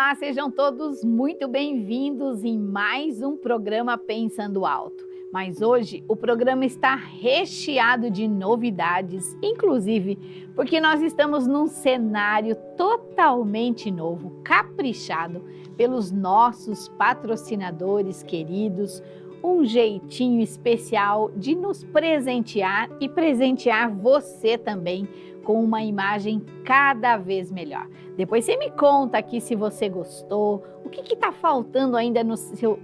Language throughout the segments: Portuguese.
Olá, sejam todos muito bem-vindos em mais um programa Pensando Alto. Mas hoje o programa está recheado de novidades, inclusive porque nós estamos num cenário totalmente novo, caprichado pelos nossos patrocinadores queridos, um jeitinho especial de nos presentear e presentear você também com uma imagem cada vez melhor. Depois você me conta aqui se você gostou, o que está faltando ainda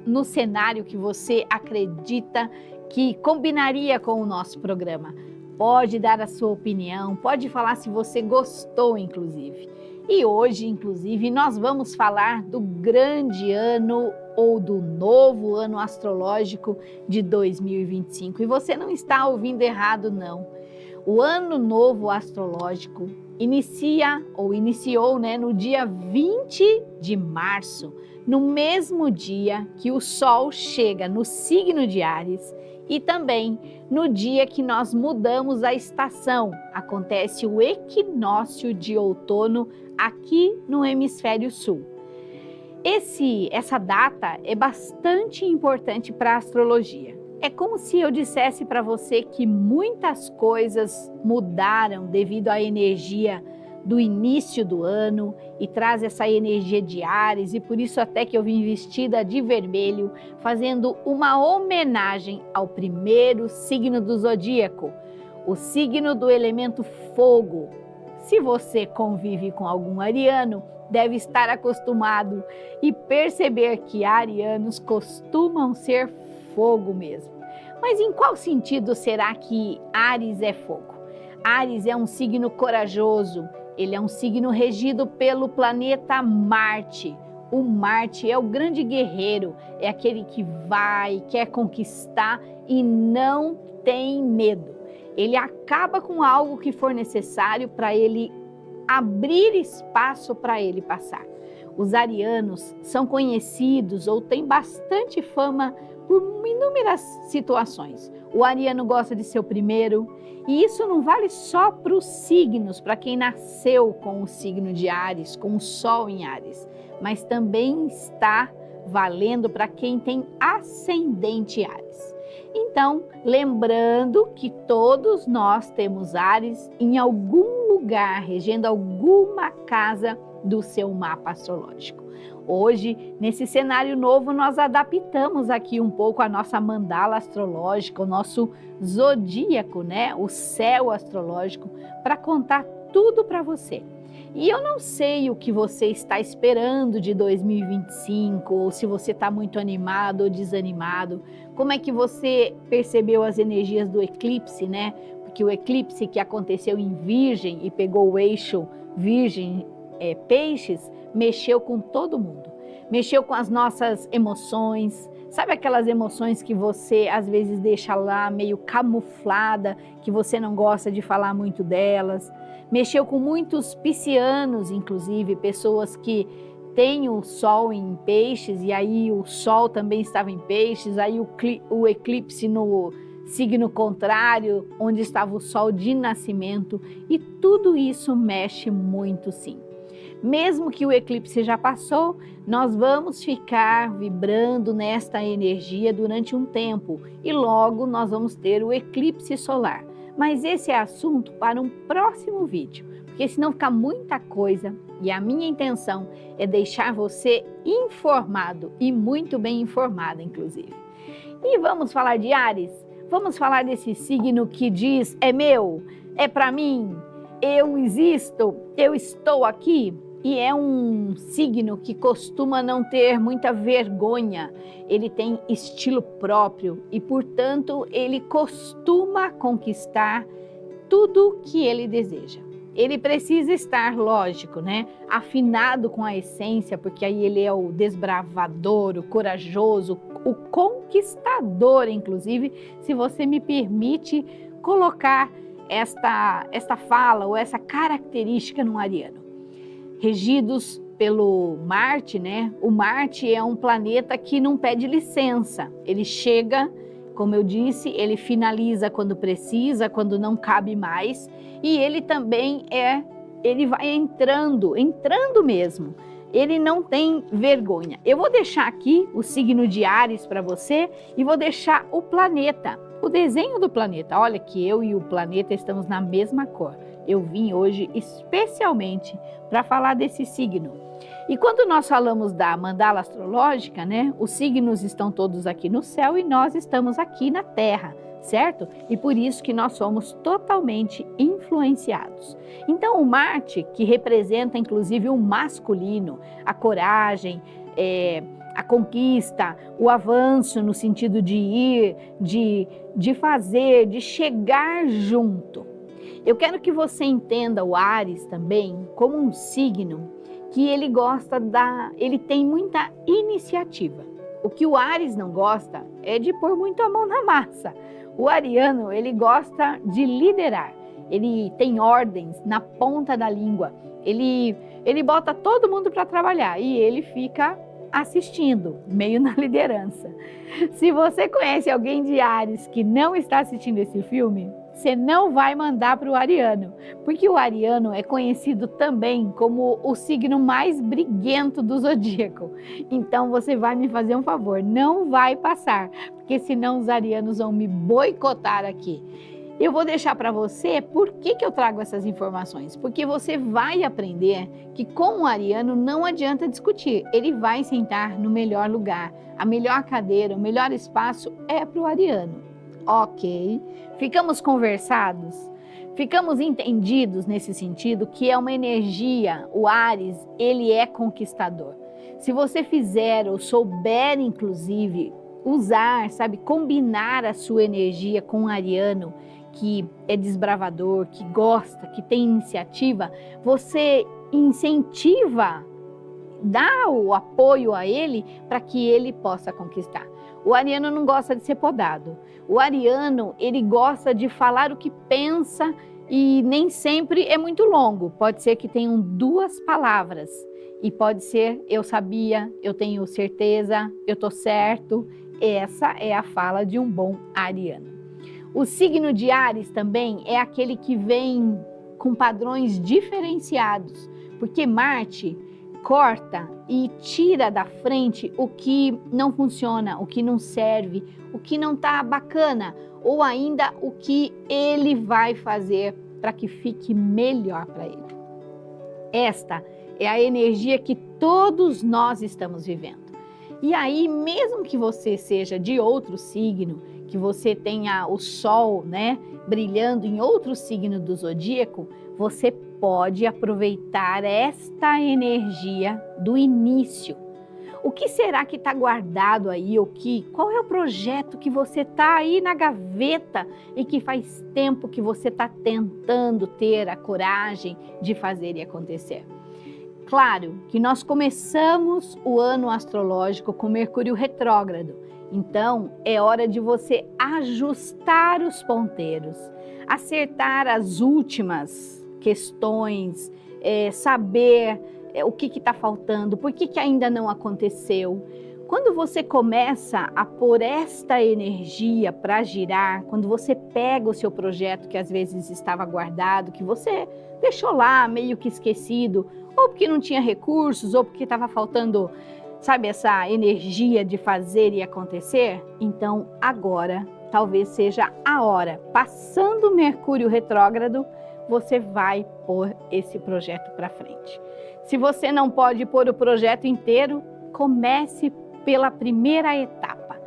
no cenário que você acredita que combinaria com o nosso programa. Pode dar a sua opinião, pode falar se você gostou, inclusive. E hoje, inclusive, nós vamos falar do grande ano ou do novo ano astrológico de 2025. E você não está ouvindo errado, não. O ano novo astrológico iniciou no dia 20 de março, no mesmo dia que o Sol chega no signo de Áries e também no dia que nós mudamos a estação. Acontece o equinócio de outono aqui no hemisfério sul. Essa data é bastante importante para a astrologia. É como se eu dissesse para você que muitas coisas mudaram devido à energia do início do ano e traz essa energia de Áries, e por isso até que eu vim vestida de vermelho, fazendo uma homenagem ao primeiro signo do zodíaco, o signo do elemento fogo. Se você convive com algum ariano, deve estar acostumado e perceber que arianos costumam ser fogo mesmo. Mas em qual sentido será que Áries é fogo? Áries é um signo corajoso, ele é um signo regido pelo planeta Marte. O Marte é o grande guerreiro, é aquele que vai, quer conquistar e não tem medo. Ele acaba com algo que for necessário para ele abrir espaço para ele passar. Os arianos são conhecidos ou têm bastante fama por inúmeras situações. O ariano gosta de ser o primeiro, e isso não vale só para os signos, para quem nasceu com o signo de Áries, com o Sol em Áries, mas também está valendo para quem tem ascendente Áries. Então, lembrando que todos nós temos Áries em algum lugar, regendo alguma casa do seu mapa astrológico. Hoje, nesse cenário novo, nós adaptamos aqui um pouco a nossa mandala astrológica, o nosso zodíaco, o céu astrológico, para contar tudo para você. E eu não sei o que você está esperando de 2025, ou se você está muito animado ou desanimado, como é que você percebeu as energias do eclipse, Porque o eclipse que aconteceu em Virgem e pegou o eixo Virgem, Peixes, mexeu com todo mundo, mexeu com as nossas emoções, sabe aquelas emoções que você às vezes deixa lá meio camuflada, que você não gosta de falar muito delas, mexeu com muitos piscianos, inclusive pessoas que têm o Sol em Peixes e aí o Sol também estava em Peixes, aí o eclipse no signo contrário, onde estava o Sol de nascimento, e tudo isso mexe muito sim. Mesmo que o eclipse já passou, nós vamos ficar vibrando nesta energia durante um tempo e logo nós vamos ter o eclipse solar. Mas esse é assunto para um próximo vídeo, porque senão fica muita coisa e a minha intenção é deixar você informado e muito bem informada, inclusive. E vamos falar de Áries? Vamos falar desse signo que diz: é meu, é para mim, eu existo, eu estou aqui. E é um signo que costuma não ter muita vergonha, ele tem estilo próprio e, portanto, ele costuma conquistar tudo que ele deseja. Ele precisa estar, lógico, afinado com a essência, porque aí ele é o desbravador, o corajoso, o conquistador, inclusive, se você me permite colocar esta fala ou essa característica no ariano. Regidos pelo Marte, O Marte é um planeta que não pede licença. Ele chega, como eu disse, ele finaliza quando precisa, quando não cabe mais. E ele também ele vai entrando mesmo. ele não tem vergonha. Eu vou deixar aqui o signo de Áries para você e vou deixar o planeta, o desenho do planeta. Olha que eu e o planeta estamos na mesma cor. Eu vim hoje especialmente para falar desse signo. E quando nós falamos da mandala astrológica, né, os signos estão todos aqui no céu e nós estamos aqui na Terra, certo? E por isso que nós somos totalmente influenciados. Então o Marte, que representa inclusive o masculino, a coragem, a conquista, o avanço no sentido de ir, de fazer, de chegar junto. Eu quero que você entenda o Áries também como um signo que ele tem muita iniciativa. O que o Áries não gosta é de pôr muito a mão na massa. O ariano, ele gosta de liderar, ele tem ordens na ponta da língua, ele bota todo mundo para trabalhar e ele fica assistindo, meio na liderança. Se você conhece alguém de Áries que não está assistindo esse filme, você não vai mandar para o ariano, porque o ariano é conhecido também como o signo mais briguento do zodíaco. Então você vai me fazer um favor, não vai passar, porque senão os arianos vão me boicotar aqui. Eu vou deixar para você por que eu trago essas informações, porque você vai aprender que com o ariano não adianta discutir, ele vai sentar no melhor lugar, a melhor cadeira, o melhor espaço é para o ariano. Ok, ficamos conversados? Ficamos entendidos nesse sentido que é uma energia, o Áries, ele é conquistador. Se você fizer ou souber, inclusive, usar, sabe, combinar a sua energia com o ariano, que é desbravador, que gosta, que tem iniciativa, você incentiva, dá o apoio a ele para que ele possa conquistar. O ariano não gosta de ser podado. O ariano, ele gosta de falar o que pensa e nem sempre é muito longo. Pode ser que tenham 2 palavras e pode ser eu sabia, eu tenho certeza, eu tô certo. Essa é a fala de um bom ariano. O signo de Áries também é aquele que vem com padrões diferenciados, porque Marte corta e tira da frente o que não funciona, o que não serve, o que não está bacana, ou ainda o que ele vai fazer para que fique melhor para ele. Esta é a energia que todos nós estamos vivendo. E aí, mesmo que você seja de outro signo, que você tenha o Sol, né, brilhando em outro signo do zodíaco, você pode aproveitar esta energia do início. O que será que está guardado aí? Qual é o projeto que você está aí na gaveta e que faz tempo que você está tentando ter a coragem de fazer e acontecer? Claro que nós começamos o ano astrológico com Mercúrio retrógrado, então é hora de você ajustar os ponteiros, acertar as últimas questões, saber o que está faltando, por que ainda não aconteceu. Quando você começa a pôr esta energia para girar, quando você pega o seu projeto que às vezes estava guardado, que você deixou lá meio que esquecido, ou porque não tinha recursos, ou porque estava faltando, sabe, essa energia de fazer e acontecer, então agora talvez seja a hora, passando Mercúrio retrógrado, você vai pôr esse projeto para frente. Se você não pode pôr o projeto inteiro, comece pela primeira etapa.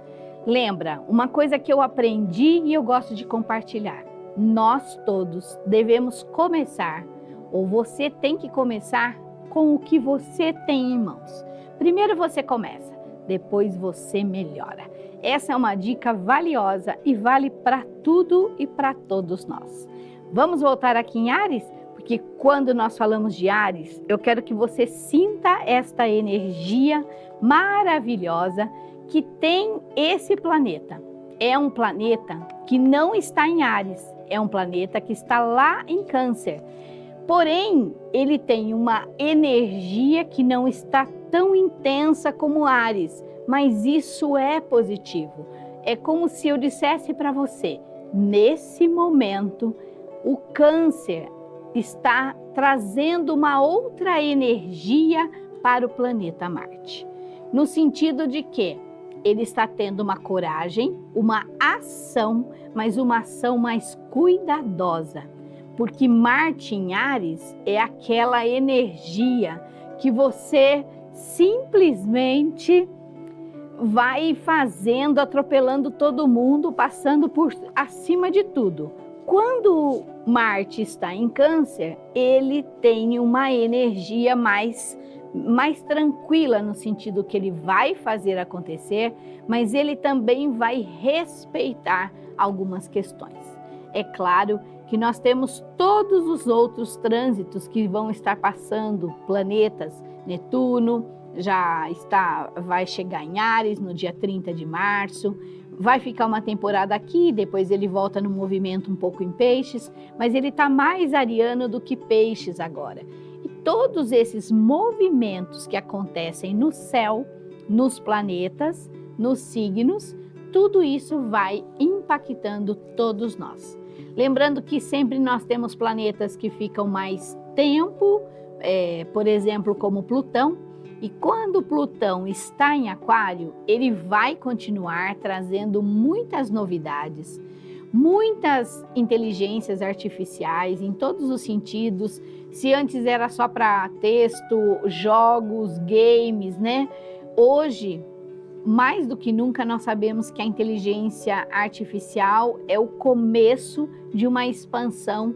Lembra, uma coisa que eu aprendi e eu gosto de compartilhar. Nós todos devemos começar, ou você tem que começar com o que você tem em mãos. Primeiro você começa, depois você melhora. Essa é uma dica valiosa e vale para tudo e para todos nós. Vamos voltar aqui em Áries? Porque quando nós falamos de Áries, eu quero que você sinta esta energia maravilhosa que tem esse planeta. É um planeta que não está em Áries, é um planeta que está lá em Câncer. Porém, ele tem uma energia que não está tão intensa como Áries, mas isso é positivo. É como se eu dissesse para você, nesse momento, o Câncer está trazendo uma outra energia para o planeta Marte. No sentido de que ele está tendo uma coragem, uma ação, mas uma ação mais cuidadosa. Porque Marte em Áries é aquela energia que você simplesmente vai fazendo, atropelando todo mundo, passando por acima de tudo. Quando Marte está em Câncer, ele tem uma energia mais tranquila, no sentido que ele vai fazer acontecer, mas ele também vai respeitar algumas questões. É claro que nós temos todos os outros trânsitos que vão estar passando, planetas, Netuno vai chegar em Áries no dia 30 de março, vai ficar uma temporada aqui, depois ele volta no movimento um pouco em Peixes, mas ele está mais ariano do que Peixes agora. E todos esses movimentos que acontecem no céu, nos planetas, nos signos, tudo isso vai impactando todos nós. Lembrando que sempre nós temos planetas que ficam mais tempo, por exemplo, como Plutão, e quando Plutão está em Aquário, ele vai continuar trazendo muitas novidades, muitas inteligências artificiais em todos os sentidos. Se antes era só para texto, jogos, games, né? Hoje, mais do que nunca, nós sabemos que a inteligência artificial é o começo de uma expansão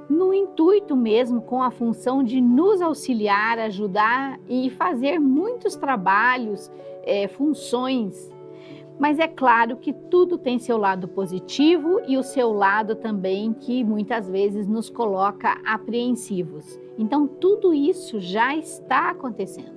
no intuito mesmo, com a função de nos auxiliar, ajudar e fazer muitos trabalhos, funções. Mas é claro que tudo tem seu lado positivo e o seu lado também que muitas vezes nos coloca apreensivos. Então tudo isso já está acontecendo.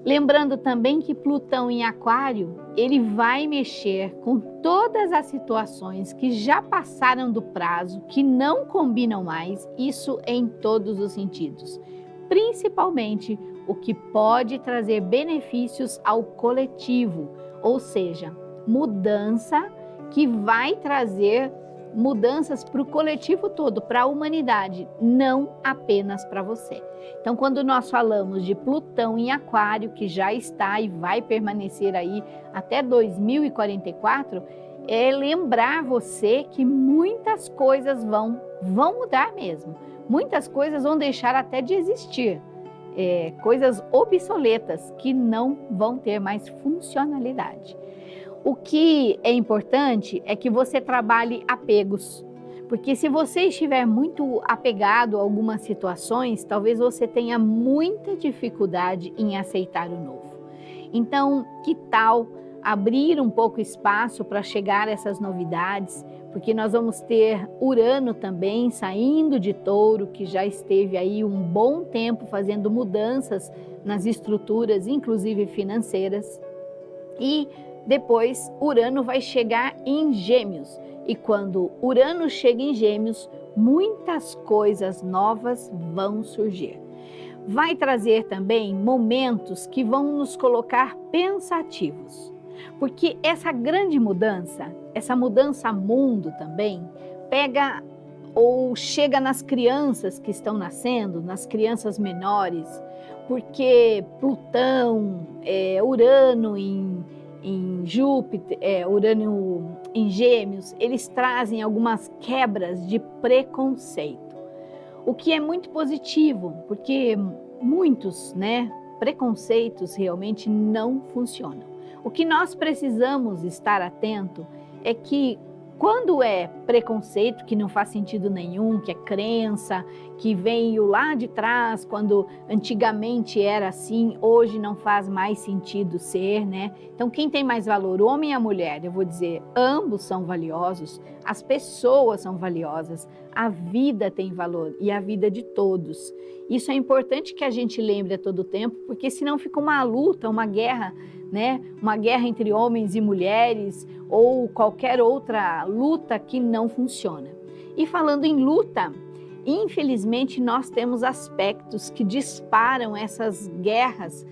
Lembrando também que Plutão em Aquário, ele vai mexer com todas as situações que já passaram do prazo, que não combinam mais, isso em todos os sentidos. Principalmente o que pode trazer benefícios ao coletivo, ou seja, mudança que vai trazer mudanças para o coletivo todo, para a humanidade, não apenas para você. Então, quando nós falamos de Plutão em Aquário, que já está e vai permanecer aí até 2044, é lembrar você que muitas coisas vão mudar mesmo. Muitas coisas vão deixar até de existir. Coisas obsoletas que não vão ter mais funcionalidade. O que é importante é que você trabalhe apegos, porque se você estiver muito apegado a algumas situações, talvez você tenha muita dificuldade em aceitar o novo. Então, que tal abrir um pouco espaço para chegar a essas novidades, porque nós vamos ter Urano também saindo de Touro, que já esteve aí um bom tempo fazendo mudanças nas estruturas, inclusive financeiras, e depois, Urano vai chegar em Gêmeos, e quando Urano chega em Gêmeos, muitas coisas novas vão surgir. Vai trazer também momentos que vão nos colocar pensativos, porque essa grande mudança, essa mudança mundo também, pega ou chega nas crianças que estão nascendo, nas crianças menores, porque Plutão, Urano em Júpiter, Urano em Gêmeos, eles trazem algumas quebras de preconceito, o que é muito positivo, porque muitos, preconceitos realmente não funcionam. O que nós precisamos estar atento é que quando é preconceito, que não faz sentido nenhum, que é crença, que veio lá de trás, quando antigamente era assim, hoje não faz mais sentido ser, né? Então, quem tem mais valor, o homem e a mulher? Eu vou dizer, ambos são valiosos, as pessoas são valiosas, a vida tem valor e a vida de todos. Isso é importante que a gente lembre a todo tempo, porque senão fica uma luta, uma guerra, uma guerra entre homens e mulheres ou qualquer outra luta que não funciona. E falando em luta, infelizmente nós temos aspectos que disparam essas guerras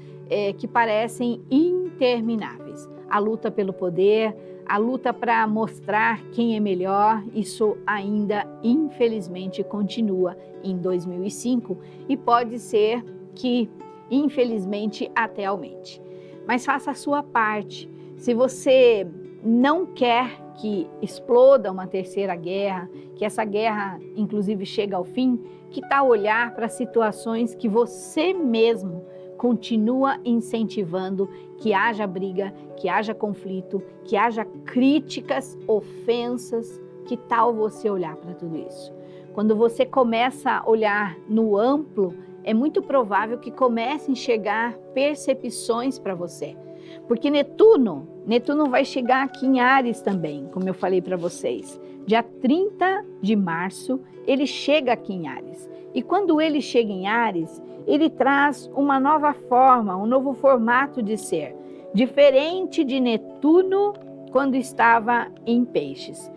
que parecem intermináveis. A luta pelo poder, a luta para mostrar quem é melhor, isso ainda infelizmente continua em 2005 e pode ser que infelizmente até aumente. Mas faça a sua parte. Se você não quer que exploda uma terceira guerra, que essa guerra inclusive chegue ao fim, que tal olhar para situações que você mesmo continua incentivando que haja briga, que haja conflito, que haja críticas, ofensas? Que tal você olhar para tudo isso? Quando você começa a olhar no amplo, é muito provável que comece a enxergar percepções para você. Porque Netuno vai chegar aqui em Áries também, como eu falei para vocês. Dia 30 de março, ele chega aqui em Áries. E quando ele chega em Áries, ele traz uma nova forma, um novo formato de ser. Diferente de Netuno quando estava em Peixes.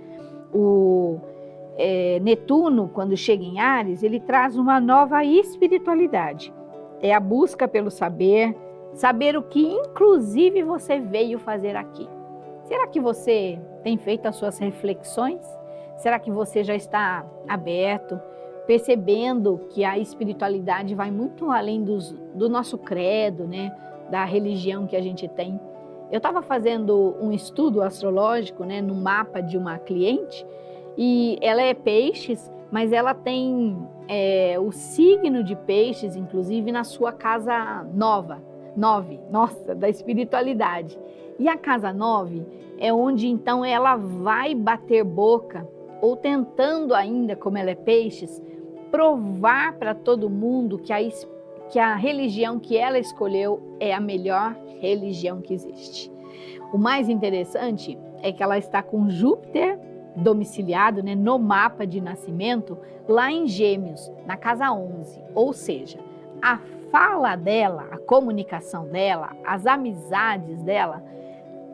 Netuno, quando chega em Áries, ele traz uma nova espiritualidade. É a busca pelo saber o que inclusive você veio fazer aqui. Será que você tem feito as suas reflexões? Será que você já está aberto, percebendo que a espiritualidade vai muito além do nosso credo, né? Da religião que a gente tem? Eu estava fazendo um estudo astrológico, né, no mapa de uma cliente, e ela é Peixes, mas ela tem o signo de Peixes, inclusive, na sua casa 9, da espiritualidade. E a casa 9 é onde então ela vai bater boca, ou tentando ainda, como ela é Peixes, provar para todo mundo que a religião que ela escolheu é a melhor religião que existe. O mais interessante é que ela está com Júpiter domiciliado, né, no mapa de nascimento, lá em Gêmeos, na casa 11. Ou seja, a fala dela, a comunicação dela, as amizades dela,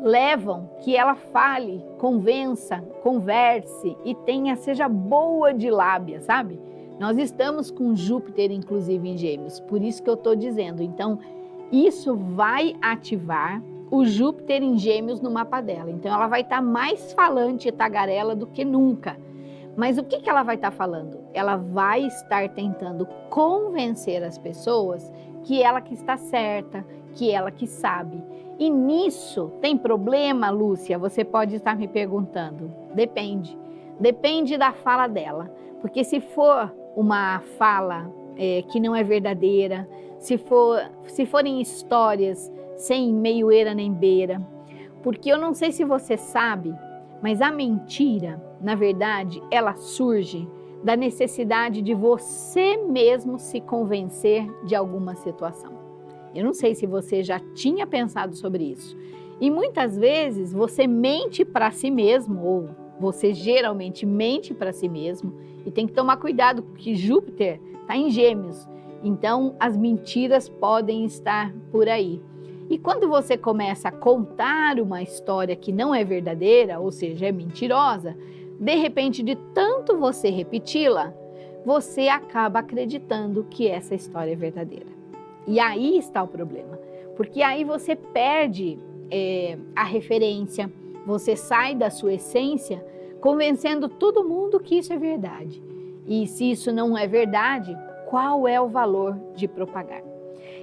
levam que ela fale, convença, converse e seja boa de lábia, sabe? Nós estamos com Júpiter, inclusive, em Gêmeos, por isso que eu estou dizendo. Então, isso vai ativar o Júpiter em Gêmeos no mapa dela. Então, ela vai estar mais falante e tagarela do que nunca. Mas o que ela vai estar falando? Ela vai estar tentando convencer as pessoas que ela que está certa, que ela que sabe. E nisso tem problema, Lúcia? Você pode estar me perguntando. Depende. Depende da fala dela. Porque se for uma fala que não é verdadeira, se forem histórias sem meioeira nem beira, porque eu não sei se você sabe, mas a mentira, na verdade, ela surge da necessidade de você mesmo se convencer de alguma situação. Eu não sei se você já tinha pensado sobre isso. E muitas vezes você mente para si mesmo, ou você geralmente mente para si mesmo, e tem que tomar cuidado porque Júpiter está em Gêmeos. Então, as mentiras podem estar por aí. E quando você começa a contar uma história que não é verdadeira, ou seja, é mentirosa, de repente, de tanto você repeti-la, você acaba acreditando que essa história é verdadeira. E aí está o problema, porque aí você perde a referência, você sai da sua essência, convencendo todo mundo que isso é verdade. E se isso não é verdade, qual é o valor de propagar?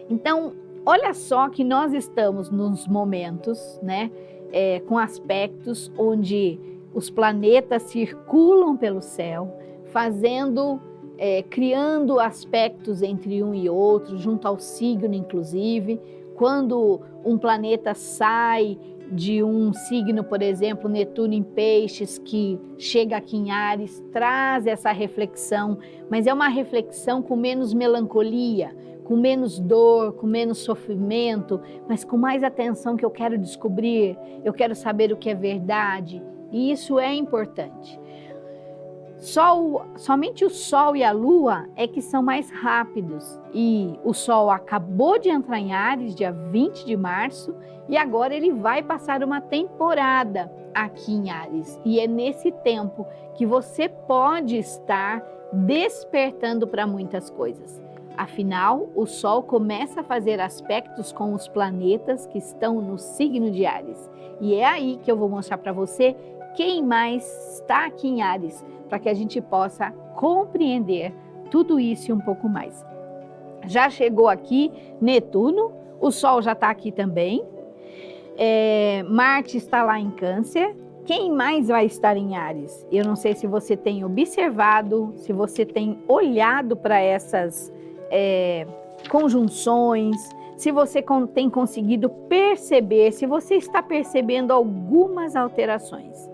Então, olha só que nós estamos nos momentos, né, com aspectos onde os planetas circulam pelo céu, criando aspectos entre um e outro, junto ao signo inclusive. Quando um planeta sai de um signo, por exemplo, Netuno em Peixes, que chega aqui em Áries, traz essa reflexão, mas é uma reflexão com menos melancolia, com menos dor, com menos sofrimento, mas com mais atenção, que eu quero descobrir, eu quero saber o que é verdade, e isso é importante. Somente o Sol e a Lua é que são mais rápidos, e o Sol acabou de entrar em Áries, dia 20 de março, e agora ele vai passar uma temporada aqui em Áries, e é nesse tempo que você pode estar despertando para muitas coisas. Afinal, o Sol começa a fazer aspectos com os planetas que estão no signo de Áries, e é aí que eu vou mostrar para você quem mais está aqui em Áries, para que a gente possa compreender tudo isso e um pouco mais. já chegou aqui Netuno, o Sol já está aqui também, Marte está lá em Câncer. Quem mais vai estar em Áries? Eu não sei se você tem observado, se você tem olhado para essas conjunções, se você tem conseguido perceber, se você está percebendo algumas alterações.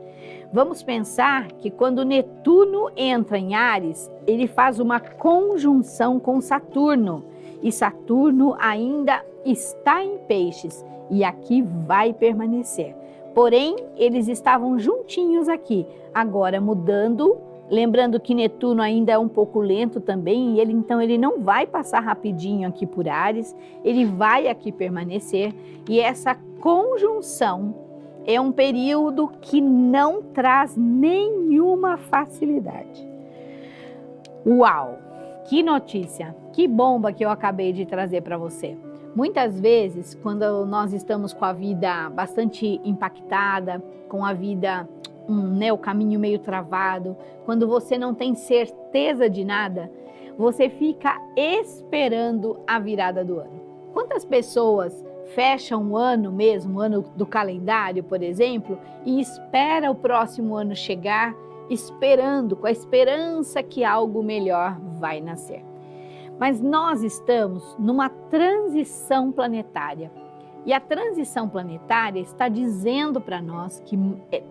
Vamos pensar que quando Netuno entra em Áries, ele faz uma conjunção com Saturno. E Saturno ainda está em Peixes e aqui vai permanecer. Porém, eles estavam juntinhos aqui, agora mudando. Lembrando que Netuno ainda é um pouco lento também, e então ele não vai passar rapidinho aqui por Áries, ele vai aqui permanecer. E essa conjunção é um período que não traz nenhuma facilidade. Uau! Que notícia, que bomba que eu acabei de trazer para você. Muitas vezes, quando nós estamos com a vida bastante impactada, com a vida, o caminho meio travado, quando você não tem certeza de nada, você fica esperando a virada do ano. Quantas pessoas fecham o ano mesmo, o ano do calendário, por exemplo, e espera o próximo ano chegar, esperando, com a esperança que algo melhor vai nascer. Mas nós estamos numa transição planetária. E a transição planetária está dizendo para nós que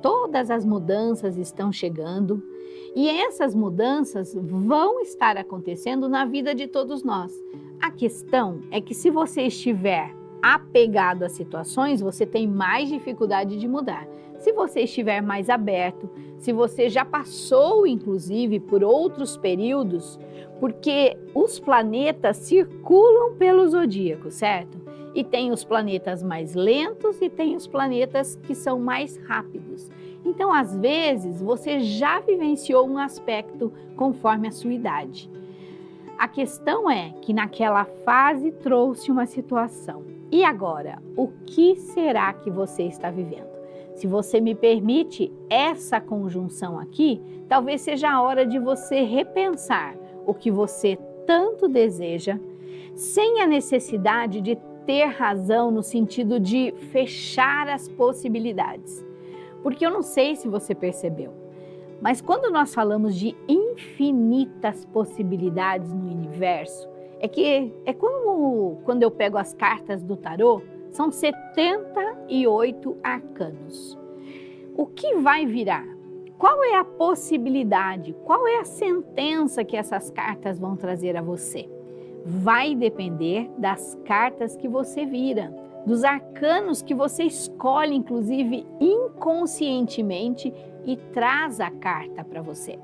todas as mudanças estão chegando e essas mudanças vão estar acontecendo na vida de todos nós. A questão é que se você estiver apegado às situações, você tem mais dificuldade de mudar. Se você estiver mais aberto, se você já passou, inclusive, por outros períodos, porque os planetas circulam pelo zodíaco, certo? E tem os planetas mais lentos e tem os planetas que são mais rápidos. Então, às vezes, você já vivenciou um aspecto conforme a sua idade. A questão é que naquela fase trouxe uma situação. E agora, o que será que você está vivendo? Se você me permite essa conjunção aqui, talvez seja a hora de você repensar o que você tanto deseja, sem a necessidade de ter razão no sentido de fechar as possibilidades. Porque eu não sei se você percebeu, mas quando nós falamos de infinitas possibilidades no universo, é como quando eu pego as cartas do tarô, são 78 arcanos. O que vai virar? Qual é a possibilidade? Qual é a sentença que essas cartas vão trazer a você? Vai depender das cartas que você vira, dos arcanos que você escolhe, inclusive inconscientemente, e traz a carta para você.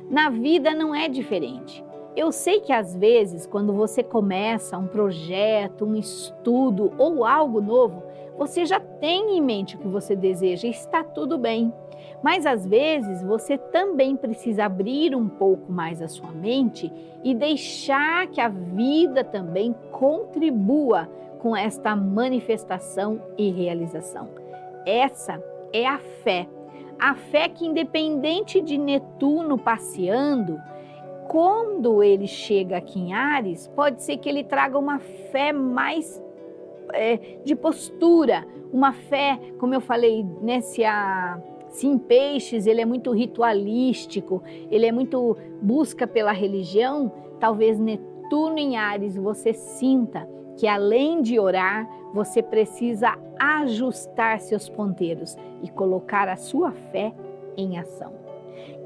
Na vida não é diferente. Eu sei que às vezes, quando você começa um projeto, um estudo ou algo novo, você já tem em mente o que você deseja e está tudo bem. Mas às vezes você também precisa abrir um pouco mais a sua mente e deixar que a vida também contribua com esta manifestação e realização. Essa é a fé. A fé que, independente de Netuno passeando, quando ele chega aqui em Áries, pode ser que ele traga uma fé mais de postura, uma fé, como eu falei, se em Peixes ele é muito ritualístico, ele é muito busca pela religião, talvez Netuno em Áries você sinta que além de orar, você precisa ajustar seus ponteiros e colocar a sua fé em ação.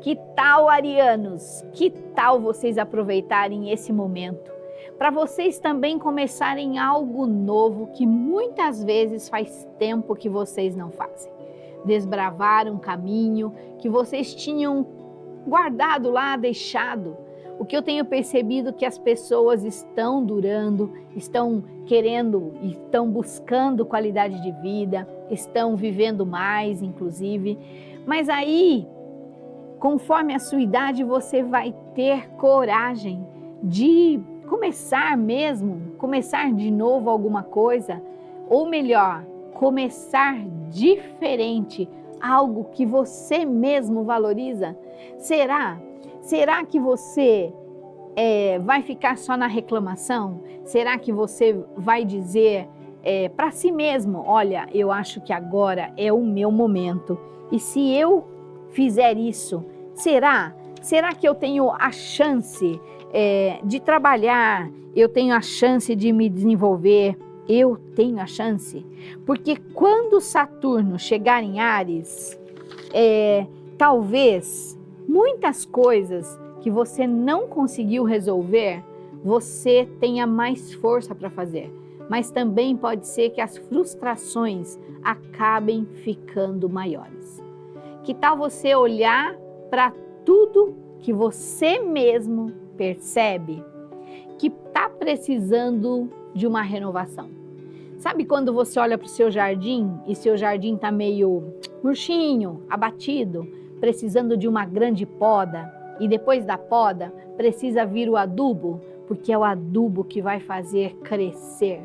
Que tal, arianos? Que tal vocês aproveitarem esse momento para vocês também começarem algo novo que muitas vezes faz tempo que vocês não fazem? Desbravar um caminho que vocês tinham guardado lá, deixado. O que eu tenho percebido que as pessoas estão durando, estão querendo, estão buscando qualidade de vida, estão vivendo mais, inclusive. Mas aí, conforme a sua idade, você vai ter coragem de começar mesmo, começar de novo alguma coisa, ou melhor, começar diferente, algo que você mesmo valoriza? Será que você vai ficar só na reclamação? Será que você vai dizer para si mesmo, olha, eu acho que agora é o meu momento, e se eu fizer isso, será que eu tenho a chance de trabalhar, eu tenho a chance de me desenvolver, eu tenho a chance? Porque quando Saturno chegar em Áries, talvez muitas coisas que você não conseguiu resolver, você tenha mais força para fazer. Mas também pode ser que as frustrações acabem ficando maiores. Que tal você olhar para tudo que você mesmo percebe que está precisando de uma renovação? Sabe quando você olha para o seu jardim e seu jardim está meio murchinho, abatido, precisando de uma grande poda, e depois da poda precisa vir o adubo, porque é o adubo que vai fazer crescer?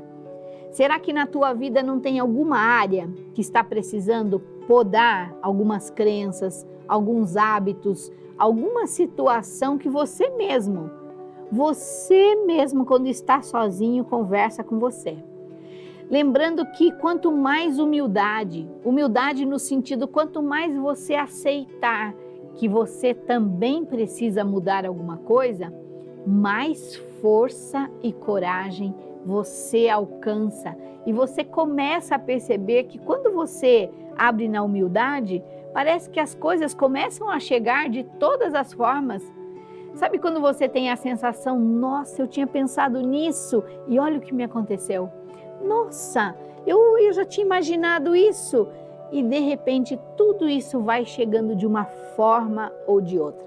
Será que na tua vida não tem alguma área que está precisando podar algumas crenças, alguns hábitos, alguma situação que você mesmo quando está sozinho, conversa com você? Lembrando que quanto mais humildade no sentido, quanto mais você aceitar que você também precisa mudar alguma coisa, mais força e coragem você alcança. E você começa a perceber que quando você abre na humildade, parece que as coisas começam a chegar de todas as formas. Sabe quando você tem a sensação, nossa, eu tinha pensado nisso e olha o que me aconteceu. Nossa, eu já tinha imaginado isso. E de repente tudo isso vai chegando de uma forma ou de outra.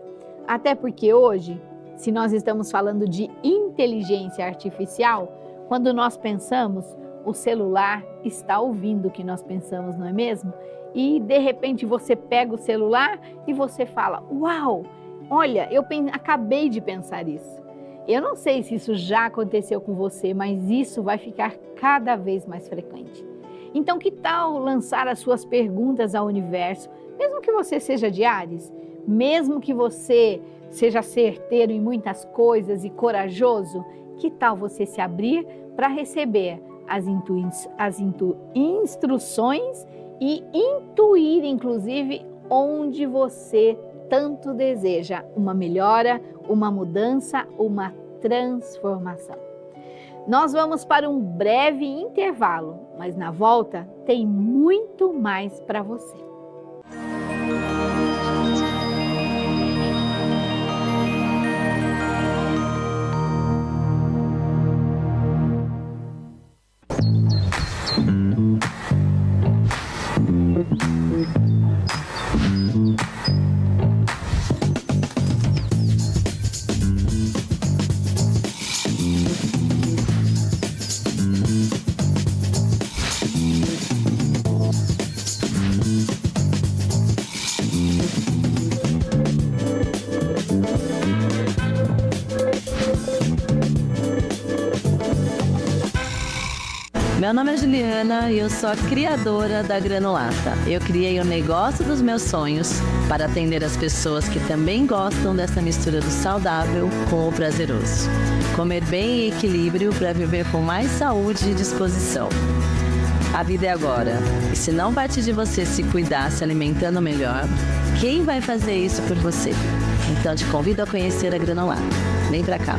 Até porque hoje, se nós estamos falando de inteligência artificial, quando nós pensamos, o celular está ouvindo o que nós pensamos, não é mesmo? E de repente você pega o celular e você fala, uau, olha, eu acabei de pensar isso. Eu não sei se isso já aconteceu com você, mas isso vai ficar cada vez mais frequente. Então, que tal lançar as suas perguntas ao universo, mesmo que você seja de Áries, mesmo que você seja certeiro em muitas coisas e corajoso, que tal você se abrir para receber as instruções e intuir, inclusive, onde você tanto deseja uma melhora, uma mudança, uma transformação. Nós vamos para um breve intervalo, mas na volta tem muito mais para você. Meu nome é Juliana e eu sou a criadora da Granulata. Eu criei o negócio dos meus sonhos para atender as pessoas que também gostam dessa mistura do saudável com o prazeroso. Comer bem e equilíbrio para viver com mais saúde e disposição. A vida é agora. E se não partir de você se cuidar, se alimentando melhor, quem vai fazer isso por você? Então te convido a conhecer a Granulata. Vem pra cá.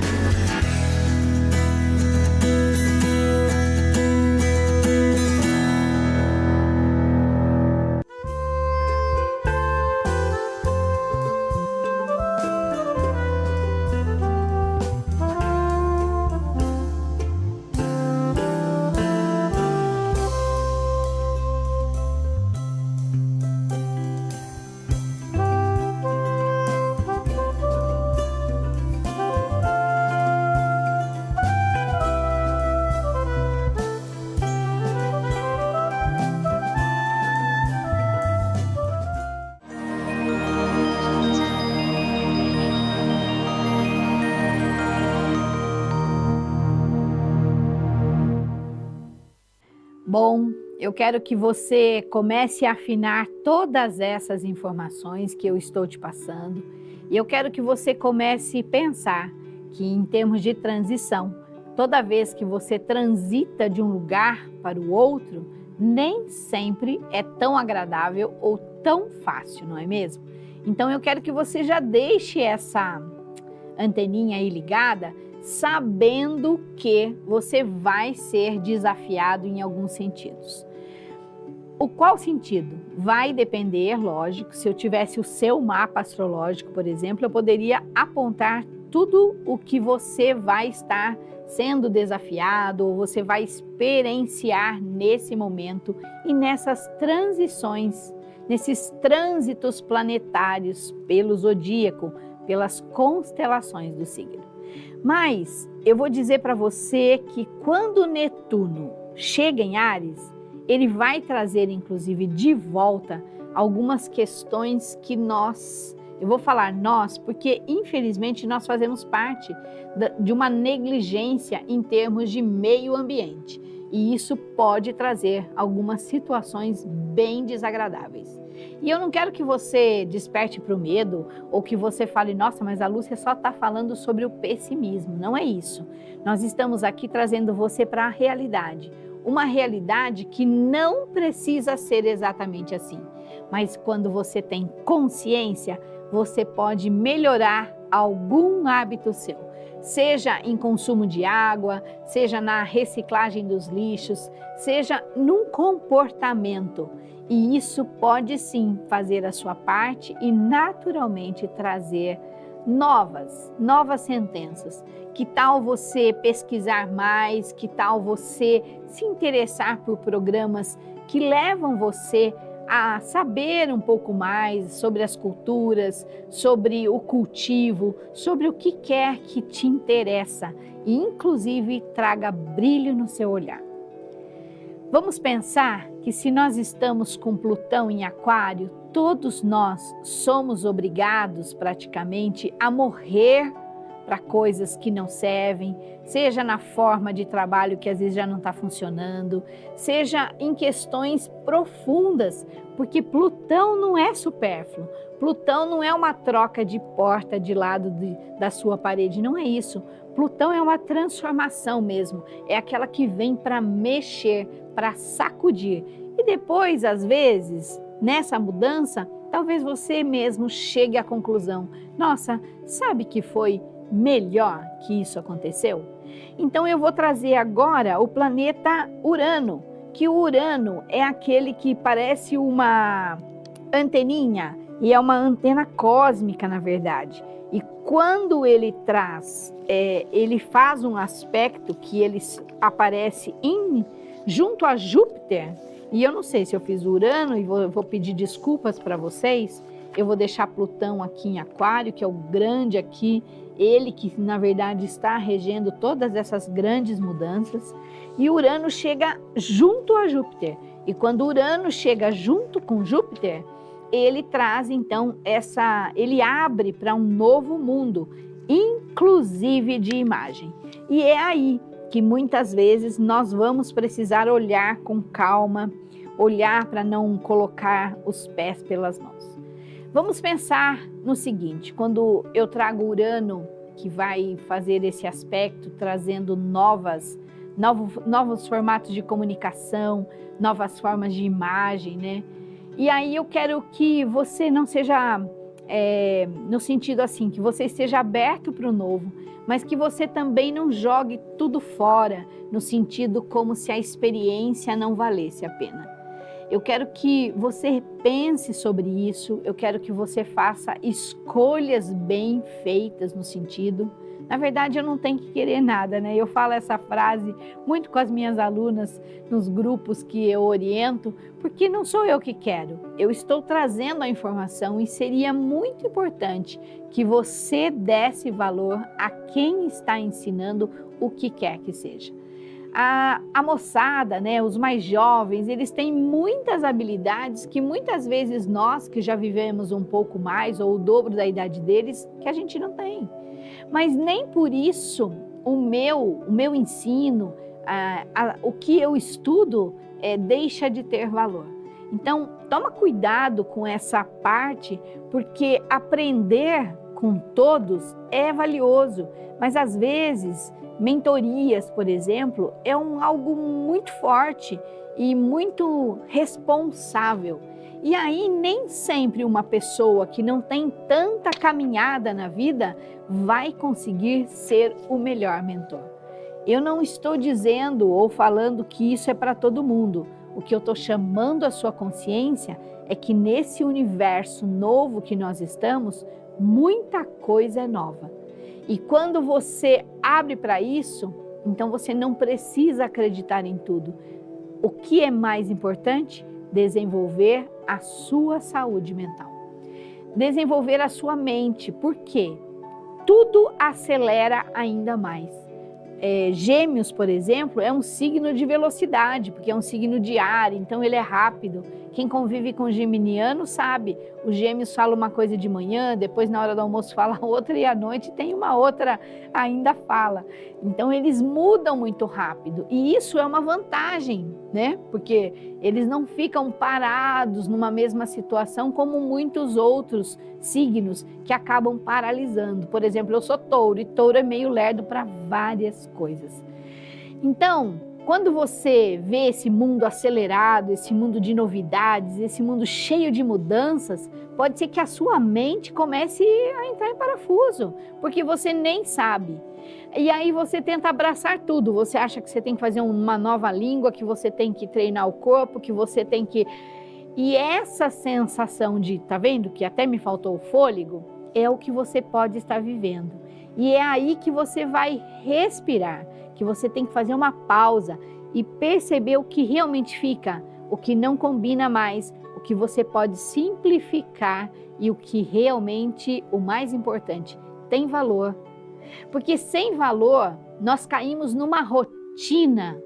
Bom, eu quero que você comece a afinar todas essas informações que eu estou te passando e eu quero que você comece a pensar que em termos de transição, toda vez que você transita de um lugar para o outro, nem sempre é tão agradável ou tão fácil, não é mesmo? Então eu quero que você já deixe essa anteninha aí ligada, sabendo que você vai ser desafiado em alguns sentidos. O qual sentido? Vai depender, lógico, se eu tivesse o seu mapa astrológico, por exemplo, eu poderia apontar tudo o que você vai estar sendo desafiado ou você vai experienciar nesse momento e nessas transições, nesses trânsitos planetários pelo zodíaco, pelas constelações do signo. Mas eu vou dizer para você que quando Netuno chega em Áries, ele vai trazer inclusive de volta algumas questões que eu vou falar nós, porque infelizmente nós fazemos parte de uma negligência em termos de meio ambiente. E isso pode trazer algumas situações bem desagradáveis. E eu não quero que você desperte para o medo ou que você fale, nossa, mas a Lúcia só está falando sobre o pessimismo. Não é isso. Nós estamos aqui trazendo você para a realidade. Uma realidade que não precisa ser exatamente assim. Mas quando você tem consciência, você pode melhorar algum hábito seu. Seja em consumo de água, seja na reciclagem dos lixos, seja num comportamento. E isso pode sim fazer a sua parte e naturalmente trazer novas sentenças. Que tal você pesquisar mais? Que tal você se interessar por programas que levam você a saber um pouco mais sobre as culturas, sobre o cultivo, sobre o que quer que te interessa e inclusive traga brilho no seu olhar. Vamos pensar que se nós estamos com Plutão em Aquário, todos nós somos obrigados praticamente a morrer para coisas que não servem, seja na forma de trabalho que às vezes já não está funcionando, seja em questões profundas, porque Plutão não é supérfluo, Plutão não é uma troca de porta de lado da sua parede, não é isso. Plutão é uma transformação mesmo, é aquela que vem para mexer, para sacudir. E depois, às vezes, nessa mudança, talvez você mesmo chegue à conclusão, nossa, sabe que foi melhor que isso aconteceu? Então eu vou trazer agora o planeta Urano, que o Urano é aquele que parece uma anteninha, e é uma antena cósmica na verdade. E quando ele ele faz um aspecto que ele aparece junto a Júpiter, e eu não sei se eu fiz Urano, e vou pedir desculpas para vocês, eu vou deixar Plutão aqui em Aquário, que é o grande aqui, ele que na verdade está regendo todas essas grandes mudanças, e Urano chega junto a Júpiter. E quando Urano chega junto com Júpiter, ele traz então ele abre para um novo mundo, inclusive de imagem. E é aí que muitas vezes nós vamos precisar olhar com calma, olhar para não colocar os pés pelas mãos. Vamos pensar no seguinte, quando eu trago Urano, que vai fazer esse aspecto, trazendo novos formatos de comunicação, novas formas de imagem, né? E aí eu quero que você não seja, no sentido assim, que você esteja aberto para o novo, mas que você também não jogue tudo fora, no sentido como se a experiência não valesse a pena. Eu quero que você pense sobre isso, eu quero que você faça escolhas bem feitas no sentido. Na verdade, eu não tenho que querer nada, né? Eu falo essa frase muito com as minhas alunas nos grupos que eu oriento, porque não sou eu que quero. Eu estou trazendo a informação e seria muito importante que você desse valor a quem está ensinando o que quer que seja. A moçada, né, os mais jovens, eles têm muitas habilidades que muitas vezes nós que já vivemos um pouco mais ou o dobro da idade deles, que a gente não tem. Mas nem por isso o meu ensino, o que eu estudo deixa de ter valor. Então, toma cuidado com essa parte, porque aprender com todos é valioso, mas às vezes mentorias, por exemplo, é algo muito forte e muito responsável. E aí nem sempre uma pessoa que não tem tanta caminhada na vida vai conseguir ser o melhor mentor. Eu não estou dizendo ou falando que isso é para todo mundo. O que eu estou chamando a sua consciência é que nesse universo novo que nós estamos, muita coisa é nova. E quando você abre para isso, então você não precisa acreditar em tudo. O que é mais importante? Desenvolver a sua saúde mental. Desenvolver a sua mente. Por quê? Tudo acelera ainda mais. Gêmeos, por exemplo, é um signo de velocidade, porque é um signo de ar, então ele é rápido. Quem convive com geminiano sabe, os gêmeos falam uma coisa de manhã, depois na hora do almoço fala outra e à noite tem uma outra ainda fala. Então eles mudam muito rápido e isso é uma vantagem, né? Porque eles não ficam parados numa mesma situação como muitos outros signos que acabam paralisando. Por exemplo, eu sou touro e touro é meio lerdo para várias coisas. Então, quando você vê esse mundo acelerado, esse mundo de novidades, esse mundo cheio de mudanças, pode ser que a sua mente comece a entrar em parafuso, porque você nem sabe. E aí você tenta abraçar tudo, você acha que você tem que fazer uma nova língua, que você tem que treinar o corpo, que você tem que... E essa sensação de, tá vendo que até me faltou o fôlego, é o que você pode estar vivendo. E é aí que você vai respirar, que você tem que fazer uma pausa e perceber o que realmente fica, o que não combina mais, o que você pode simplificar e o que realmente, o mais importante, tem valor. Porque sem valor, nós caímos numa rotina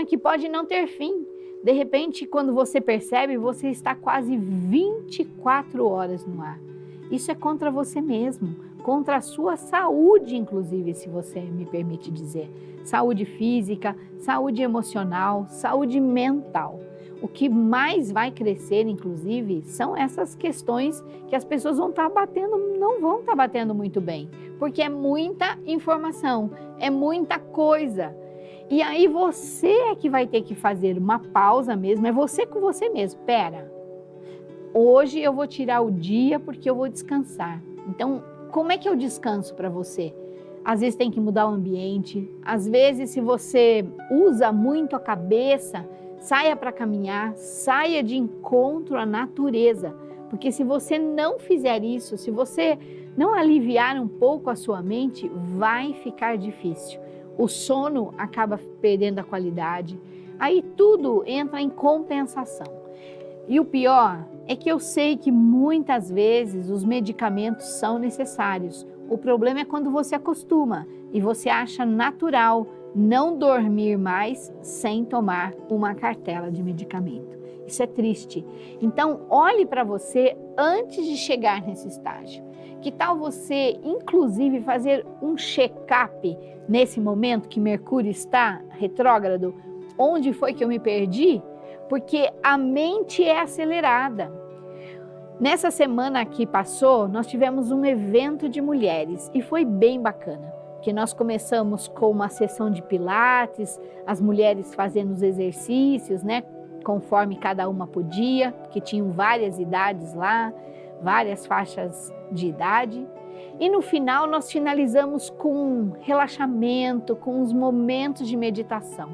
que pode não ter fim. De repente, quando você percebe, você está quase 24 horas no ar. Isso é contra você mesmo, contra a sua saúde, inclusive, se você me permite dizer. Saúde física, saúde emocional, saúde mental. O que mais vai crescer, inclusive, são essas questões que as pessoas não vão estar batendo muito bem, porque é muita informação, é muita coisa. E aí você é que vai ter que fazer uma pausa mesmo, é você com você mesmo. Pera, hoje eu vou tirar o dia porque eu vou descansar. Então, como é que eu descanso para você? Às vezes tem que mudar o ambiente, às vezes se você usa muito a cabeça, saia para caminhar, saia de encontro à natureza. Porque se você não fizer isso, se você não aliviar um pouco a sua mente, vai ficar difícil. O sono acaba perdendo a qualidade, aí tudo entra em compensação. E o pior é que eu sei que muitas vezes os medicamentos são necessários. O problema é quando você acostuma e você acha natural não dormir mais sem tomar uma cartela de medicamento. Isso é triste. Então, olhe para você antes de chegar nesse estágio. Que tal você, inclusive, fazer um check-up nesse momento que Mercúrio está retrógrado? Onde foi que eu me perdi? Porque a mente é acelerada. Nessa semana que passou, nós tivemos um evento de mulheres e foi bem bacana. Porque nós começamos com uma sessão de pilates, as mulheres fazendo os exercícios, né? Conforme cada uma podia, porque tinham várias idades lá, várias faixas de idade. E no final nós finalizamos com relaxamento, com os momentos de meditação.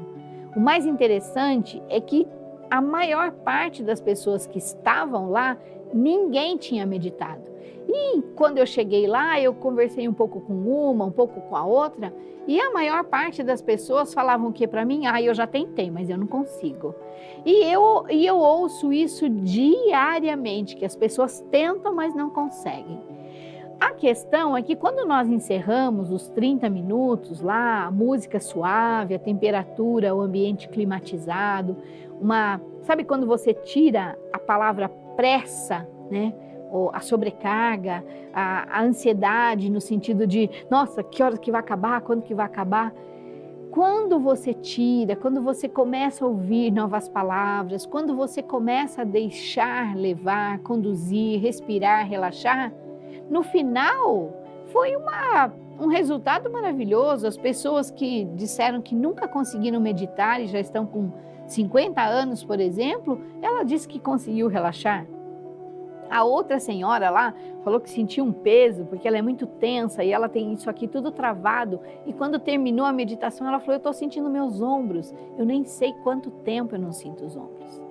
O mais interessante é que a maior parte das pessoas que estavam lá, ninguém tinha meditado. E quando eu cheguei lá, eu conversei um pouco com uma, um pouco com a outra, e a maior parte das pessoas falavam que para mim, eu já tentei, mas eu não consigo. E eu ouço isso diariamente, que as pessoas tentam, mas não conseguem. A questão é que quando nós encerramos os 30 minutos lá, a música suave, a temperatura, o ambiente climatizado, sabe quando você tira a palavra pressa, né? Ou a sobrecarga, a ansiedade no sentido de, nossa, que hora que vai acabar, quando que vai acabar? Quando você tira, quando você começa a ouvir novas palavras, quando você começa a deixar levar, conduzir, respirar, relaxar, no final foi um resultado maravilhoso. As pessoas que disseram que nunca conseguiram meditar e já estão com 50 anos, por exemplo, ela disse que conseguiu relaxar. A outra senhora lá falou que sentiu um peso, porque ela é muito tensa e ela tem isso aqui tudo travado. E quando terminou a meditação, ela falou, eu estou sentindo meus ombros. Eu nem sei quanto tempo eu não sinto os ombros.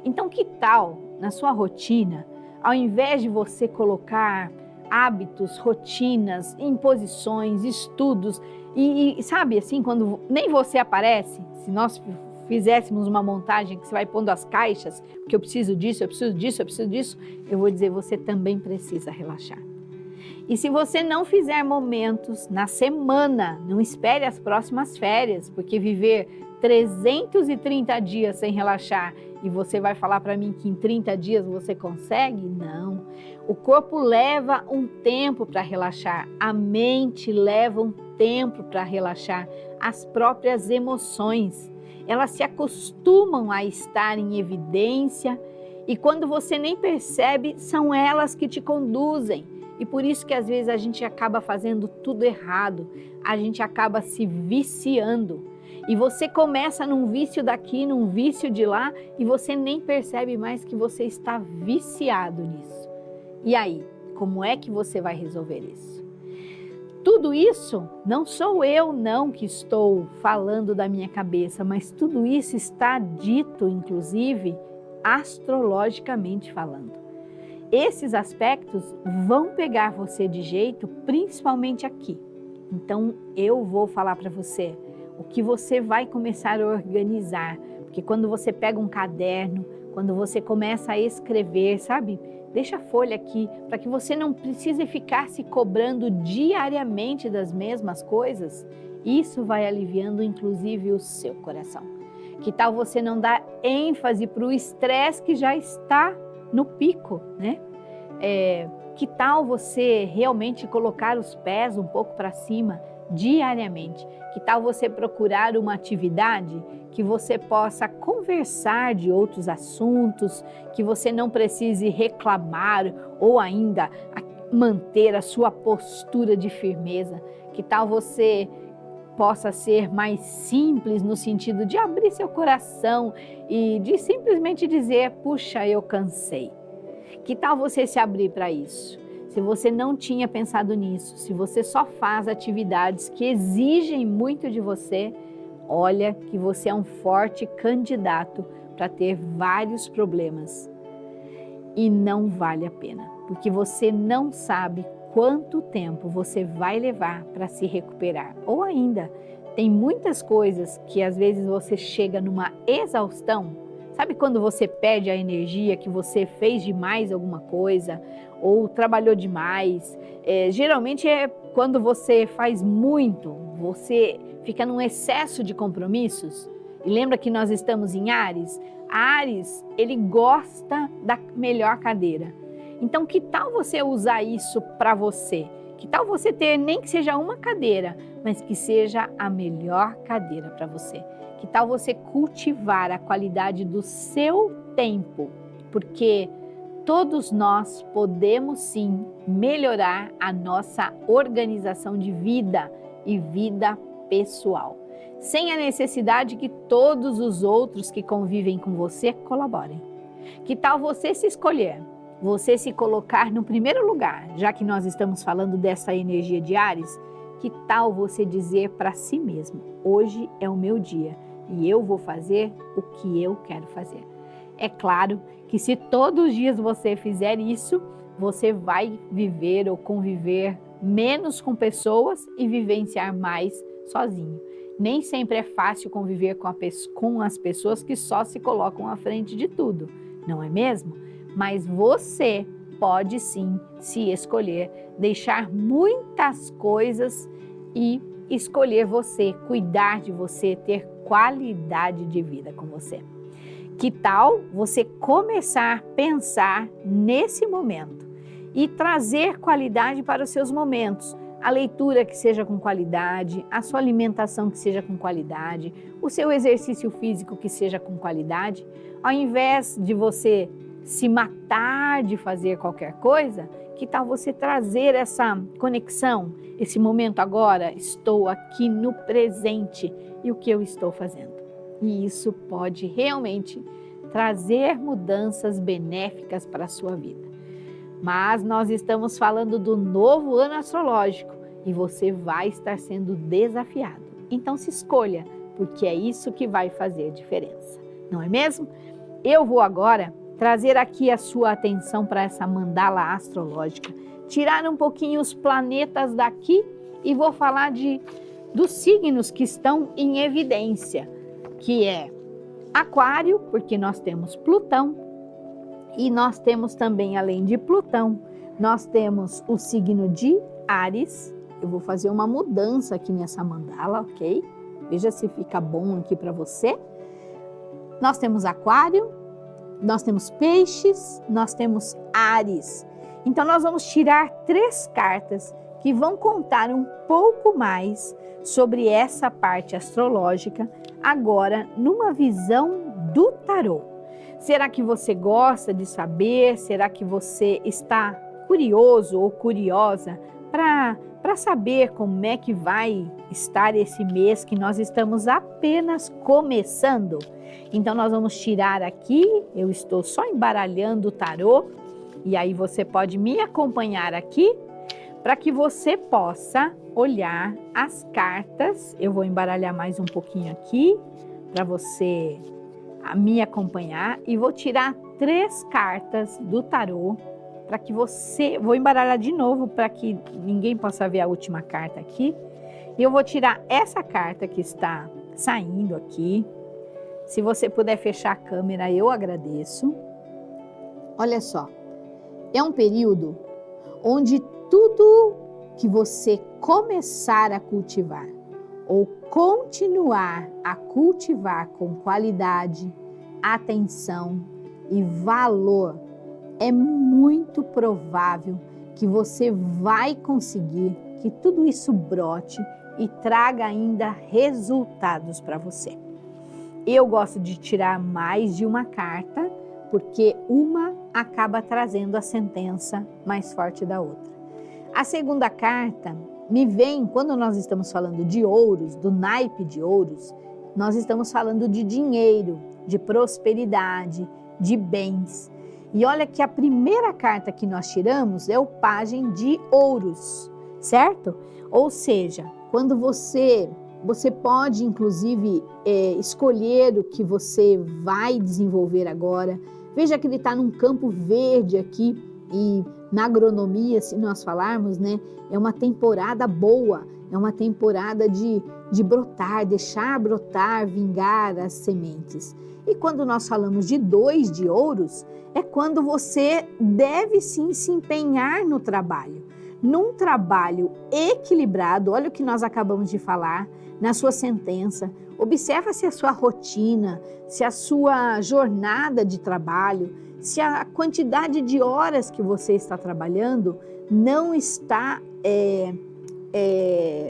Então, que tal, na sua rotina, ao invés de você colocar hábitos, rotinas, imposições, estudos, e sabe assim, quando nem você aparece, se nós fizéssemos uma montagem que você vai pondo as caixas, porque eu preciso disso, eu preciso disso, eu preciso disso, eu vou dizer, você também precisa relaxar. E se você não fizer momentos na semana, não espere as próximas férias, porque viver 330 dias sem relaxar e você vai falar para mim que em 30 dias você consegue? Não. O corpo leva um tempo para relaxar, a mente leva um tempo para relaxar, as próprias emoções. Elas se acostumam a estar em evidência e quando você nem percebe, são elas que te conduzem. E por isso que às vezes a gente acaba fazendo tudo errado, a gente acaba se viciando. E você começa num vício daqui, num vício de lá e você nem percebe mais que você está viciado nisso. E aí, como é que você vai resolver isso? Tudo isso não sou eu não que estou falando da minha cabeça, mas tudo isso está dito, inclusive, astrologicamente falando. Esses aspectos vão pegar você de jeito, principalmente aqui. Então, eu vou falar para você o que você vai começar a organizar, porque quando você pega um caderno, quando você começa a escrever, sabe? Deixa a folha aqui, para que você não precise ficar se cobrando diariamente das mesmas coisas. Isso vai aliviando, inclusive, o seu coração. Que tal você não dar ênfase para o estresse que já está no pico, né? Que tal você realmente colocar os pés um pouco para cima diariamente? Que tal você procurar uma atividade que você possa conversar de outros assuntos, que você não precise reclamar ou ainda manter a sua postura de firmeza? Que tal você possa ser mais simples no sentido de abrir seu coração e de simplesmente dizer, puxa, eu cansei. Que tal você se abrir para isso? Se você não tinha pensado nisso, se você só faz atividades que exigem muito de você, olha que você é um forte candidato para ter vários problemas. E não vale a pena, porque você não sabe quanto tempo você vai levar para se recuperar. Ou ainda, tem muitas coisas que às vezes você chega numa exaustão. Sabe quando você perde a energia, que você fez demais alguma coisa ou trabalhou demais? Geralmente é quando você faz muito, você fica num excesso de compromissos. E lembra que nós estamos em Áries? Áries, ele gosta da melhor cadeira. Então, que tal você usar isso para você? Que tal você ter nem que seja uma cadeira, mas que seja a melhor cadeira para você? Que tal você cultivar a qualidade do seu tempo? Porque todos nós podemos sim melhorar a nossa organização de vida e vida pessoal, sem a necessidade que todos os outros que convivem com você colaborem. Que tal você se escolher? Você se colocar no primeiro lugar, já que nós estamos falando dessa energia de Áries? Que tal você dizer para si mesmo, hoje é o meu dia e eu vou fazer o que eu quero fazer. É claro que se todos os dias você fizer isso, você vai viver ou conviver menos com pessoas e vivenciar mais sozinho. Nem sempre é fácil conviver com as pessoas que só se colocam à frente de tudo, não é mesmo? Mas você pode sim se escolher, deixar muitas coisas e escolher você, cuidar de você, ter qualidade de vida com você. Que tal você começar a pensar nesse momento e trazer qualidade para os seus momentos? A leitura que seja com qualidade, a sua alimentação que seja com qualidade, o seu exercício físico que seja com qualidade. Ao invés de você se matar de fazer qualquer coisa, que tal você trazer essa conexão, esse momento agora, estou aqui no presente e o que eu estou fazendo? E isso pode realmente trazer mudanças benéficas para a sua vida. Mas nós estamos falando do novo ano astrológico e você vai estar sendo desafiado. Então se escolha, porque é isso que vai fazer diferença, não é mesmo? Eu vou agora trazer aqui a sua atenção para essa mandala astrológica, tirar um pouquinho os planetas daqui e vou falar dos signos que estão em evidência, que é Aquário, porque nós temos Plutão, e nós temos também, além de Plutão, nós temos o signo de Áries. Eu vou fazer uma mudança aqui nessa mandala, ok? Veja se fica bom aqui para você. Nós temos Aquário, nós temos Peixes, nós temos Áries. Então nós vamos tirar 3 cartas que vão contar um pouco mais sobre essa parte astrológica, agora numa visão do tarô. Será que você gosta de saber? Será que você está curioso ou curiosa para saber como é que vai estar esse mês que nós estamos apenas começando? Então nós vamos tirar aqui, eu estou só embaralhando o tarô, e aí você pode me acompanhar aqui para que você possa olhar as cartas. Eu vou embaralhar mais um pouquinho aqui para você me acompanhar e vou tirar 3 cartas do tarô para que você... Vou embaralhar de novo para que ninguém possa ver a última carta aqui. E eu vou tirar essa carta que está saindo aqui. Se você puder fechar a câmera, eu agradeço. Olha só, é um período onde tudo que você começar a cultivar ou continuar a cultivar com qualidade, atenção e valor, é muito provável que você vai conseguir que tudo isso brote e traga ainda resultados para você. Eu gosto de tirar mais de uma carta, porque uma acaba trazendo a sentença mais forte da outra. A segunda carta me vem, quando nós estamos falando de ouros, do naipe de ouros, nós estamos falando de dinheiro, de prosperidade, de bens. E olha que a primeira carta que nós tiramos é o pajem de ouros, certo? Ou seja, quando você pode, inclusive, escolher o que você vai desenvolver agora. Veja que ele está num campo verde aqui e na agronomia, se nós falarmos, né, é uma temporada boa, é uma temporada de brotar, deixar brotar, vingar as sementes. E quando nós falamos de 2 de ouros, é quando você deve sim se empenhar no trabalho. Num trabalho equilibrado, olha o que nós acabamos de falar, na sua sentença, observa se a sua rotina, se a sua jornada de trabalho, se a quantidade de horas que você está trabalhando não está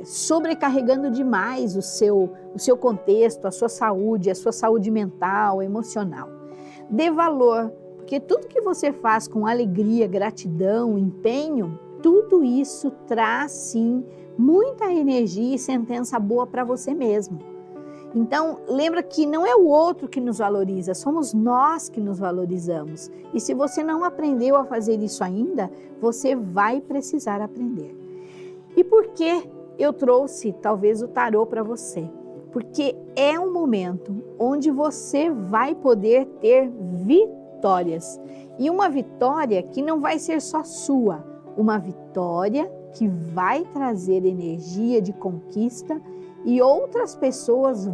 sobrecarregando demais o seu contexto, a sua saúde mental, emocional. Dê valor, porque tudo que você faz com alegria, gratidão, empenho, tudo isso traz sim muita energia e sentença boa para você mesmo. Então, lembra que não é o outro que nos valoriza, somos nós que nos valorizamos. E se você não aprendeu a fazer isso ainda, você vai precisar aprender. E por que eu trouxe talvez o tarô para você? Porque é um momento onde você vai poder ter vitórias. E uma vitória que não vai ser só sua, uma vitória que vai trazer energia de conquista e outras pessoas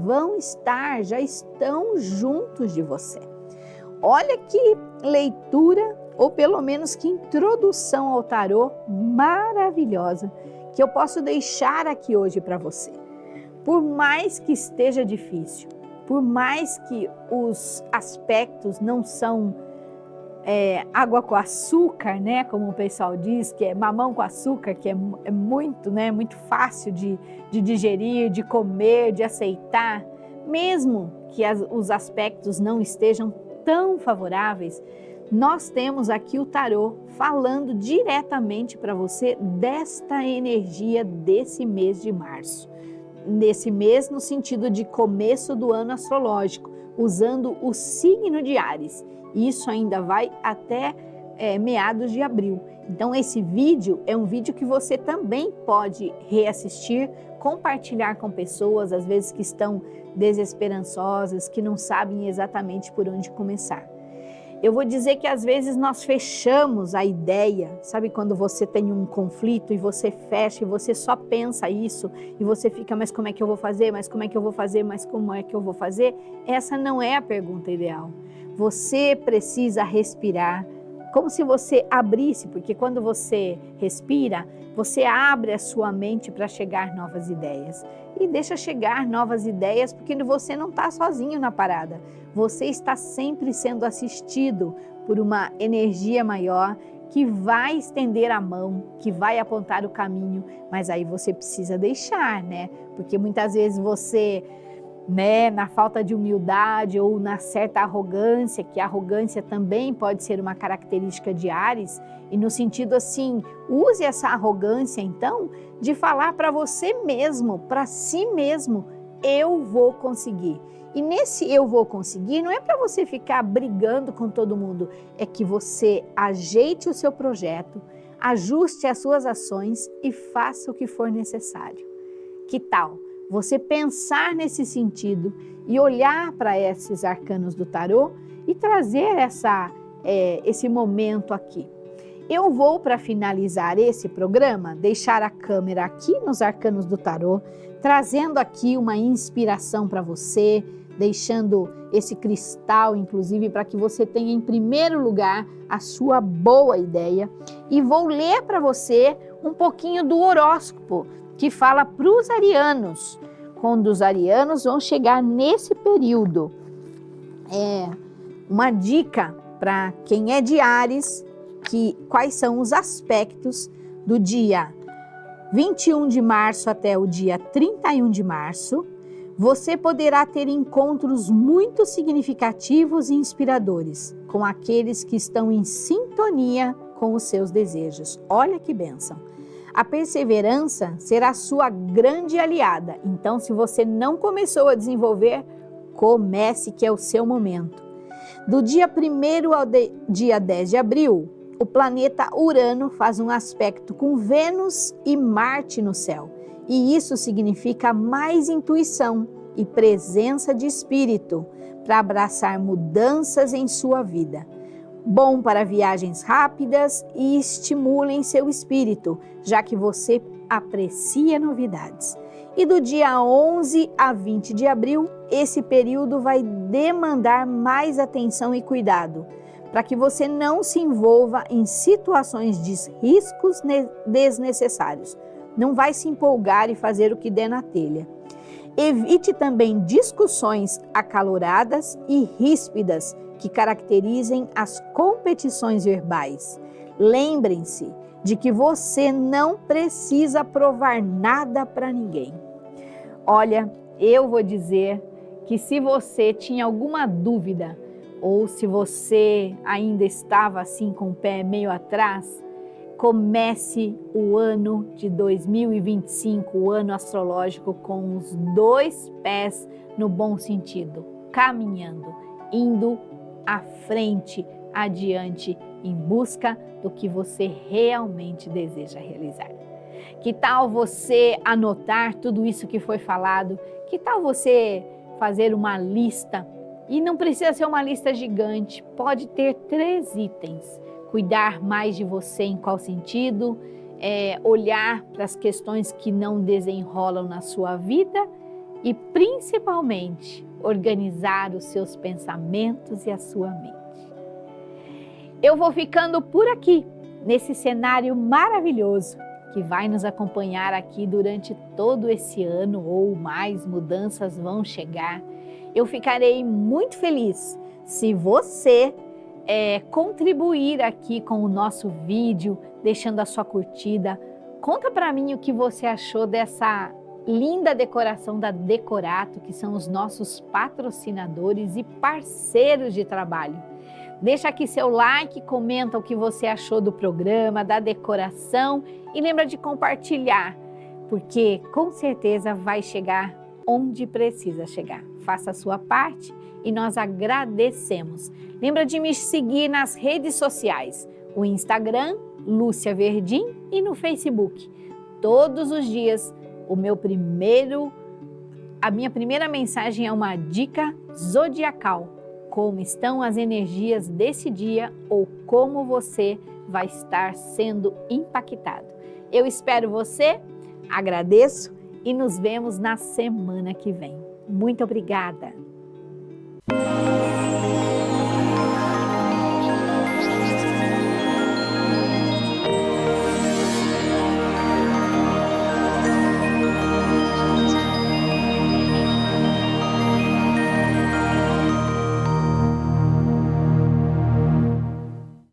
já estão juntos de você. Olha que leitura, ou pelo menos que introdução ao tarô maravilhosa que eu posso deixar aqui hoje para você. Por mais que esteja difícil, por mais que os aspectos não são água com açúcar, né? Como o pessoal diz, que é mamão com açúcar, que é muito, né? Muito fácil de digerir, de comer, de aceitar. Mesmo que os aspectos não estejam tão favoráveis, nós temos aqui o tarô falando diretamente para você desta energia desse mês de março. Nesse mês no sentido de começo do ano astrológico, usando o signo de Áries. Isso ainda vai até meados de abril. Então esse vídeo é um vídeo que você também pode reassistir, compartilhar com pessoas, às vezes que estão desesperançosas, que não sabem exatamente por onde começar. Eu vou dizer que às vezes nós fechamos a ideia, sabe quando você tem um conflito e você fecha e você só pensa isso e você fica, mas como é que eu vou fazer, mas como é que eu vou fazer, mas como é que eu vou fazer? Essa não é a pergunta ideal. Você precisa respirar, como se você abrisse, porque quando você respira, você abre a sua mente para chegar novas ideias. E deixa chegar novas ideias, porque você não está sozinho na parada. Você está sempre sendo assistido por uma energia maior que vai estender a mão, que vai apontar o caminho, mas aí você precisa deixar, né? Porque muitas vezes você, na falta de humildade ou na certa arrogância, que a arrogância também pode ser uma característica de Áries, e no sentido assim, use essa arrogância então de falar para você mesmo, para si mesmo, eu vou conseguir. E nesse eu vou conseguir não é para você ficar brigando com todo mundo, é que você ajeite o seu projeto, ajuste as suas ações e faça o que for necessário. Que tal você pensar nesse sentido e olhar para esses arcanos do tarô e trazer esse momento aqui? Eu vou, para finalizar esse programa, deixar a câmera aqui nos arcanos do tarô, trazendo aqui uma inspiração para você, deixando esse cristal, inclusive, para que você tenha em primeiro lugar a sua boa ideia. E vou ler para você um pouquinho do horóscopo, que fala para os arianos, quando os arianos vão chegar nesse período. Uma dica para quem é de Áries, quais são os aspectos do dia 21 de março até o dia 31 de março. Você poderá ter encontros muito significativos e inspiradores com aqueles que estão em sintonia com os seus desejos. Olha que bênção! A perseverança será sua grande aliada. Então, se você não começou a desenvolver, comece, que é o seu momento. Do dia 1º ao dia 10 de abril, o planeta Urano faz um aspecto com Vênus e Marte no céu. E isso significa mais intuição e presença de espírito para abraçar mudanças em sua vida. Bom para viagens rápidas e estimulem seu espírito, já que você aprecia novidades. E do dia 11 a 20 de abril, esse período vai demandar mais atenção e cuidado, para que você não se envolva em situações de riscos desnecessários. Não vai se empolgar e fazer o que der na telha. Evite também discussões acaloradas e ríspidas que caracterizem as competições verbais. Lembrem-se de que você não precisa provar nada para ninguém. Olha, eu vou dizer que se você tinha alguma dúvida ou se você ainda estava assim com o pé meio atrás, comece o ano de 2025, o ano astrológico, com os 2 pés no bom sentido, caminhando, indo à frente, adiante, em busca do que você realmente deseja realizar. Que tal você anotar tudo isso que foi falado? Que tal você fazer uma lista? E não precisa ser uma lista gigante, pode ter 3 itens. Cuidar mais de você em qual sentido? Olhar para as questões que não desenrolam na sua vida e, principalmente, organizar os seus pensamentos e a sua mente. Eu vou ficando por aqui, nesse cenário maravilhoso que vai nos acompanhar aqui durante todo esse ano, ou mais mudanças vão chegar. Eu ficarei muito feliz se você contribuir aqui com o nosso vídeo, deixando a sua curtida. Conta para mim o que você achou dessa linda decoração da Decorato, que são os nossos patrocinadores e parceiros de trabalho. Deixa aqui seu like, comenta o que você achou do programa, da decoração e lembra de compartilhar, porque com certeza vai chegar onde precisa chegar. Faça a sua parte e nós agradecemos. Lembra de me seguir nas redes sociais, o Instagram, Lúcia Verdim, e no Facebook. Todos os dias, a minha primeira mensagem é uma dica zodiacal. Como estão as energias desse dia ou como você vai estar sendo impactado. Eu espero você, agradeço e nos vemos na semana que vem. Muito obrigada!